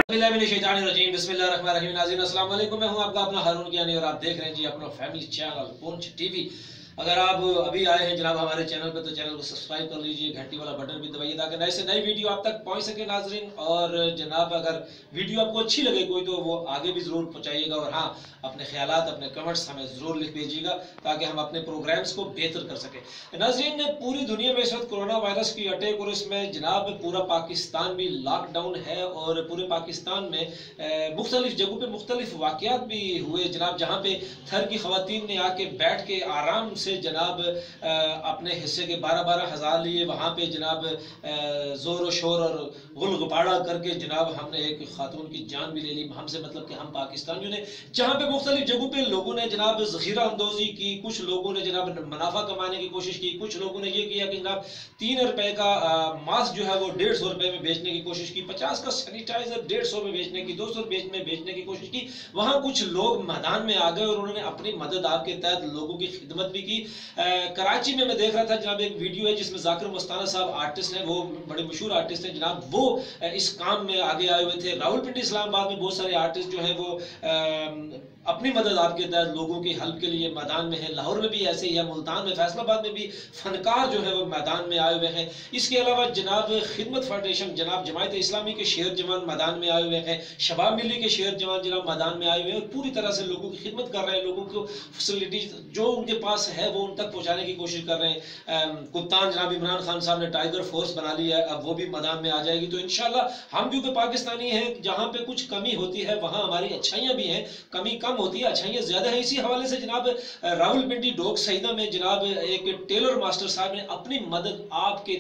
बिस्मिल्लाहिर्रहमानिर्रहीम। नाज़रीन अस्सलाम वालेकुम, मैं हूं आपका अपना हारून कियानी और आप देख रहे हैं जी अपना फैमिली चैनल पुंछ टीवी। अगर आप अभी आए हैं जनाब हमारे चैनल पे तो चैनल को सब्सक्राइब कर लीजिए, घंटी वाला बटन भी दबाइए ताकि नए से नई वीडियो आप तक पहुंच सके नाज़रीन। और जनाब अगर वीडियो आपको अच्छी लगे कोई तो वो आगे भी ज़रूर पहुंचाइएगा और हाँ अपने ख्यालात अपने कमेंट्स हमें ज़रूर लिख भेजिएगा ताकि हम अपने प्रोग्राम्स को बेहतर कर सकें। नाज़रीन पूरी दुनिया में इस वक्त कोरोना वायरस की अटैक और इसमें जनाब पूरा पाकिस्तान भी लॉकडाउन है और पूरे पाकिस्तान में मुख्तलिफ जगहों पर मुख्तलिफ वाक़यात भी हुए जनाब, जहाँ पे थर की ख़वातीन ने आके बैठ के आराम से जनाब अपने हिस्से के 12-12 हज़ार लिए वहाँ पे जनाब ज़ोर व शोर और गुल गुबाड़ा करके जनाब हमने एक खातून की जान भी ले ली। हमसे मतलब कि हम पाकिस्तानियों ने जहाँ पे मुख्तलिफ जगहों पे लोगों ने जनाब ज़ख़ीरा अंदोज़ी की, कुछ लोगों ने जनाब मुनाफा कमाने की कोशिश की, कुछ लोगों ने ये किया कि जनाब 3 रुपए का मास्क जो है वो 150 रुपए में बेचने की कोशिश की, 50 का सैनिटाइजर 150 में बेचने की, 200 में बेचने की कोशिश की। वहाँ कुछ लोग मैदान में आ गए और उन्होंने अपनी मदद आपके तहत लोगों की खिदमत भी की। कराची में मैं देख रहा था जनाब एक वीडियो है जिसमें जाकिर मस्ताना साहब आर्टिस्ट हैं, वो बड़े मशहूर आर्टिस्ट हैं जनाब, वो इस काम में आगे आए हुए थे। रावलपिंडी इस्लामाबाद में बहुत सारे आर्टिस्ट जो हैं वो अपनी मदद आपके तहत लोगों की हेल्प के लिए मैदान में है। लाहौर में भी ऐसे ही है, मुल्तान में, फैसलाबाद में भी फनकार जो है वो मैदान में आए हुए हैं। इसके अलावा जनाब खिदमत फाउंडेशन जनाब जमायत इस्लामी के शेर जवान मैदान में आए हुए हैं, शबाब मिली के शेर जवान जनाब मैदान में आए हुए हैं और पूरी तरह से लोगों की खिदमत कर रहे हैं, लोगों को फैसिलिटीज जो उनके पास है वो उन तक पहुँचाने की कोशिश कर रहे हैं। कप्तान जनाब इमरान खान साहब ने टाइगर फोर्स बना ली है, अब वो भी मैदान में आ जाएगी। तो इंशाल्लाह हम क्योंकि पाकिस्तानी हैं, जहाँ पे कुछ कमी होती है वहाँ हमारी अच्छाइयाँ भी हैं, कमी कम होती है अच्छाइयाँ ज्यादा है। इसी हवाले से जनाब रावलपिंडी डोक सईदा में जनाब एक टेलर मास्टर साहब ने अपनी मदद आपके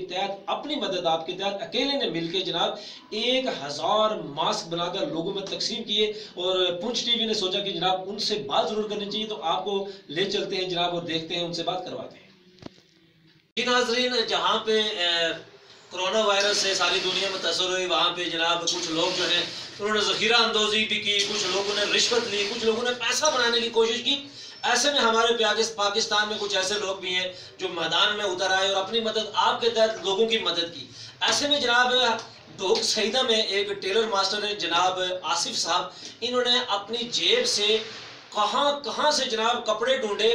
तहत अकेले ने मिलकर जनाब 1000 मास्क बनाकर लोगों में तकसीम किए और पुंछ टीवी ने सोचा कि जनाब उनसे बात जरूर करनी चाहिए, तो आपको ले चलते हैं जनाब और देखते हैं, उनसे बात करवाते हैं। नाज़रीन जहाँ पे कोरोना वायरस से सारी दुनिया में तसर हुई, वहाँ पे जनाब कुछ लोग जो हैं उन्होंने ज़ख़ीरा अंदोज़ी भी की, कुछ लोगों ने रिश्वत ली, कुछ लोगों ने पैसा बनाने की कोशिश की। ऐसे में हमारे पाकिस्तान में कुछ ऐसे लोग भी हैं जो मैदान में उतर आए और अपनी मदद आपके तहत लोगों की मदद की। ऐसे में जनाब डोक सईदा में एक टेलर मास्टर है जनाब आसिफ साहब, इन्होंने अपनी जेब से कहाँ से जनाब कपड़े ढूंढे,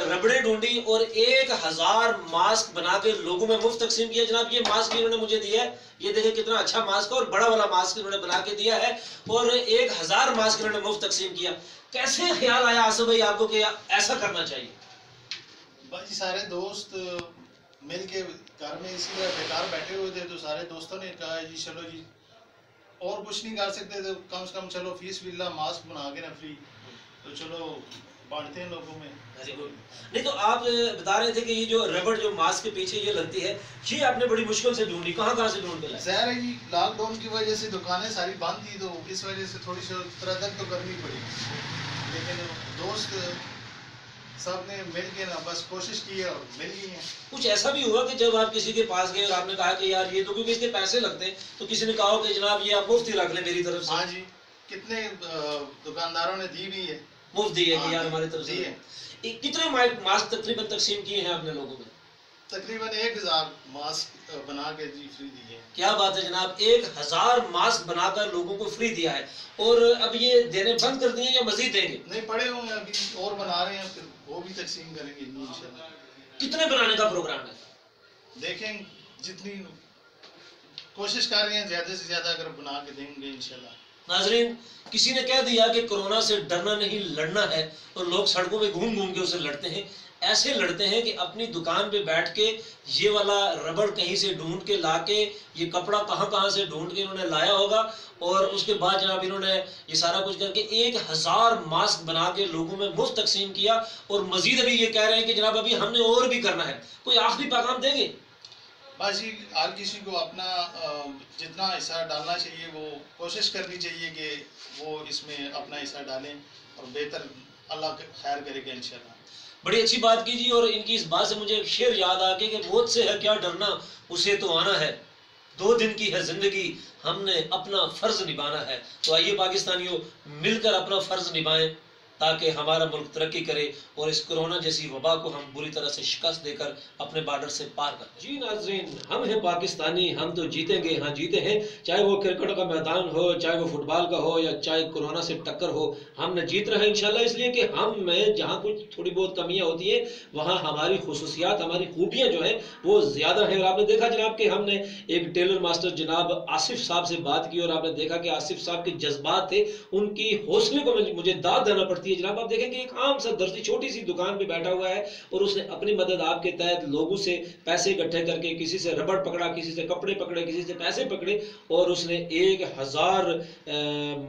रबड़े ढूंढी और 1000 मास्क बना के लोगों में मुफ्त तकसीम किया। जनाब ये मास्क इन्होंने मुझे दिया है, ये देखिए कितना अच्छा मास्क है और बड़ा वाला मास्क इन्होंने बना के दिया है और 1000 मास्क इन्होंने मुफ्त तकसीम किया। कैसे ख्याल आया आसिफ भाई आपको कि ऐसा करना चाहिए? भाई सारे दोस्त मिल के घर में इसी तरह बेकार बैठे हुए थे तो सारे दोस्तों ने कहा जी चलो जी और कुछ नहीं कर सकते तो कम से कम चलो फीस बिल्ला मास्क बना के ना फ्री, तो चलो बांटते हैं लोगों में। नहीं तो आप बता रहे थे कि ये जो रबड़ जो मास्क के पीछे ये लगती है, ये आपने बड़ी मुश्किल से ढूंढी, कहाँ से ढूंढ के लाए? ज़ाहिर है जी लॉकडाउन की वजह से दुकानें सारी बंद थी तो इस वजह से थोड़ी सी तरदद तो करनी पड़ी, लेकिन दोस्त सब ने मिल के ना बस कोशिश की और मिल गई है। कुछ ऐसा भी हुआ कि जब आप किसी के पास गए और आपने कहा कि यार ये तो क्योंकि इसके पैसे लगते हैं तो किसी ने कहा कि जनाब ये आप मुफ्त ही रख लें मेरी तरफ से? हाँ जी, कितने दुकानदारों ने दी भी है, मुफ्त दी है कि यार हमारी तरफ से। कितने मास्क तकरीबन तकसीम किए हैं आपने लोगों में? तकरीबन 1000 मास्क बना के जी फ्री दिए। क्या बात है जनाब, 1000 मास्क बनाकर लोगों को फ्री दिया है। और अब ये देने बंद कर दिए या मजीद देंगे? नहीं, पड़े होंगे अभी और बना रहे हैं, फिर वो भी तकसीम करेंगे इंशाल्लाह। कितने बनाने का प्रोग्राम है? देखें जितनी कोशिश कर रहे हैं ज्यादा से ज्यादा अगर बना के देंगे इंशाल्लाह। नाजरीन किसी ने कह दिया कि कोरोना से डरना नहीं लड़ना है और लोग सड़कों में घूम घूम के उसे लड़ते हैं। ऐसे लड़ते हैं कि अपनी दुकान पे बैठ के ये वाला रबड़ कहीं से ढूंढ के लाके, ये कपड़ा कहाँ से ढूंढ के इन्होंने लाया होगा और उसके बाद जनाब इन्होंने ये सारा कुछ करके 1000 मास्क बना के लोगों में मुफ्त तकसीम किया और मजीद अभी ये कह रहे हैं कि जनाब अभी हमने और भी करना है। कोई आखिरी पैगाम देंगे? बाजी हर किसी को अपना जितना हिस्सा डालना चाहिए वो कोशिश करनी चाहिए कि वो इसमें अपना हिस्सा डालें और बेहतर अल्लाह खैर करेगा इंशाल्लाह। बड़ी अच्छी बात की जी, और इनकी इस बात से मुझे एक शेर याद आ गया कि मौत से है क्या डरना, उसे तो आना है, 2 दिन की है जिंदगी, हमने अपना फर्ज निभाना है। तो आइए पाकिस्तानियों मिलकर अपना फर्ज निभाएं, ताकि हमारा मुल्क तरक्की करे और इस कोरोना जैसी वबा को हम बुरी तरह से शिकस्त देकर अपने बॉर्डर से पार कर। जी नाज़रीन, हम हैं पाकिस्तानी, हम तो जीतेंगे, हाँ जीते हैं। चाहे वो क्रिकेट का मैदान हो, चाहे वो फुटबॉल का हो, या चाहे कोरोना से टक्कर हो, हमने जीत रहे हैं इंशाल्लाह। इसलिए कि हम में जहाँ कुछ थोड़ी बहुत कमियाँ होती हैं वहाँ हमारी खुसूसियात, हमारी खूबियाँ जो हैं वो ज़्यादा हैं। और आपने देखा जनाब कि हमने एक टेलर मास्टर जनाब आसिफ साहब से बात की और आपने देखा कि आसिफ साहब के जज्बात थे, उनकी हौसले को मुझे दाद देना पड़ती है जनाब। आप देखेंगे एक आम सा दर्जी छोटी सी दुकान पे बैठा हुआ है और उसने अपनी मदद आपके तहत लोगों से पैसे इकट्ठे करके, किसी से रबड़ पकड़ा, किसी से कपड़े पकड़े, किसी से पैसे पकड़े और उसने 1000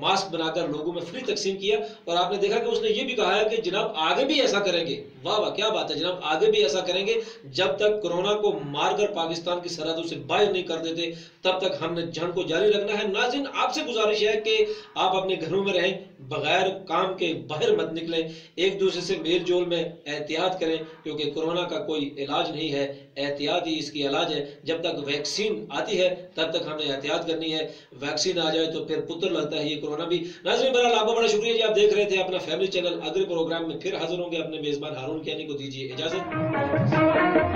मास्क बनाकर लोगों में फ्री तकसीम किया। और आपने देखा कि उसने ये भी कहा है कि जनाब आगे भी ऐसा करेंगे। वाह वाह, क्या बात है जनाब, आगे भी ऐसा करेंगे। जब तक कोरोना को मारकर पाकिस्तान की सरहदों से बाहर नहीं कर देते तब तक हमने जंग को जारी रखना है। नाज़रीन, आपसे गुजारिश है कि आप अपने घरों में रहें, बगैर काम के बाहर मत निकलें, एक दूसरे से मेल जोल में एहतियात करें, क्योंकि कोरोना का कोई इलाज नहीं है, एहतियात ही इसकी इलाज है। जब तक वैक्सीन आती है तब तक हमें एहतियात करनी है, वैक्सीन आ जाए तो फिर पुत्र लगता है ये कोरोना भी। नाज़रीन, मेरा लाखों बड़ा शुक्रिया जी, आप देख रहे थे अपना फैमिली चैनल। अगले प्रोग्राम में फिर हाजिर होंगे। अपने मेजबान हारून कियानी को दीजिए इजाजत।